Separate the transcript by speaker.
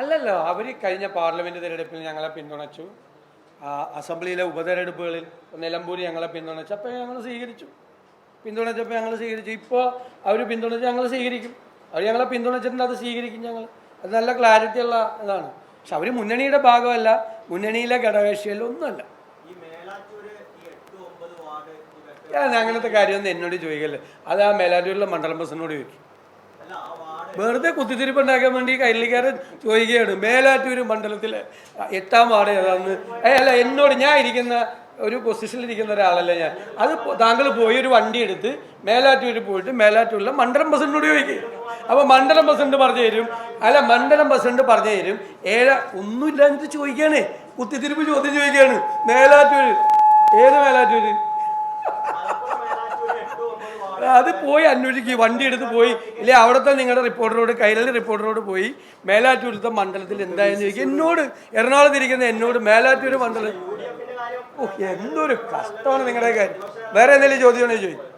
Speaker 1: അല്ലല്ലോ, അവർ കഴിഞ്ഞ പാർലമെൻറ്റ് തിരഞ്ഞെടുപ്പിൽ ഞങ്ങളെ പിന്തുണച്ചു. അസംബ്ലിയിലെ ഉപതെരഞ്ഞെടുപ്പുകളിൽ നിലമ്പൂർ ഞങ്ങളെ പിന്തുണച്ചു. അപ്പോൾ ഞങ്ങൾ പിന്തുണച്ചപ്പോൾ ഞങ്ങൾ സ്വീകരിച്ചു. ഇപ്പോൾ അവർ പിന്തുണച്ച് ഞങ്ങൾ സ്വീകരിക്കും. അവർ ഞങ്ങളെ പിന്തുണച്ചിട്ടുണ്ട്, അത് സ്വീകരിക്കും ഞങ്ങൾ. അത് നല്ല ക്ലാരിറ്റി ഉള്ള ഇതാണ്. പക്ഷെ അവർ മുന്നണിയുടെ ഭാഗമല്ല, മുന്നണിയിലെ ഘടകകക്ഷിയല്ല, ഒന്നുമല്ല. ഞാൻ അങ്ങനത്തെ കാര്യമൊന്നും എന്നോട് ചോദിക്കല്ലേ. അത് ആ മേലാറ്റൂരിലെ മണ്ഡലം പ്രസിഡന്റിനോട് ചോദിക്കും. വെറുതെ കുത്തിത്തിരിപ്പുണ്ടാക്കാൻ വേണ്ടി കൈലിക്കാരൻ ചോദിക്കുകയാണ് മേലാറ്റൂര് മണ്ഡലത്തിലെ 8ാം വാർഡ് ഏതാന്ന്. അല്ല, എന്നോട് ഞാൻ ഇരിക്കുന്ന ഒരു പൊസിഷനിലിരിക്കുന്ന ഒരാളല്ല ഞാൻ. അത് താങ്കൾ പോയി ഒരു വണ്ടി എടുത്ത് മേലാറ്റൂര് പോയിട്ട് മേലാറ്റൂരിലെ മണ്ഡലം പ്രസിഡന്റിനോട് ചോദിക്കും. അപ്പോൾ മണ്ഡലം പ്രസിഡന്റ് പറഞ്ഞു തരും. അല്ല, മണ്ഡലം പ്രസിഡന്റ് പറഞ്ഞു തരും. ഒന്നുമില്ല എന്നിട്ട് ചോദിക്കുകയാണ്, കുത്തിത്തിരിപ്പ് ചോദ്യം ചോദിക്കുകയാണ്. മേലാറ്റൂര് ഏത് മേലാറ്റൂര്? അത് പോയി അന്വേഷിക്കുക, വണ്ടി എടുത്ത് പോയി. ഇല്ലേ, അവിടുത്തെ നിങ്ങളുടെ റിപ്പോർട്ടറോട്, കൈരളി റിപ്പോർട്ടറോട് പോയി മേലാറ്റൂരത്തെ മണ്ഡലത്തിൽ എന്തായെന്ന് ചോദിക്കുക. എന്നോട് എറണാകുളത്ത് ഇരിക്കുന്ന എന്നോട് മേലാറ്റൂർ മണ്ഡലം. എന്തൊരു കഷ്ടമാണ് നിങ്ങളുടെ കാര്യം. വേറെ എന്തെങ്കിലും ചോദ്യമാണെങ്കിൽ ചോദിക്കും.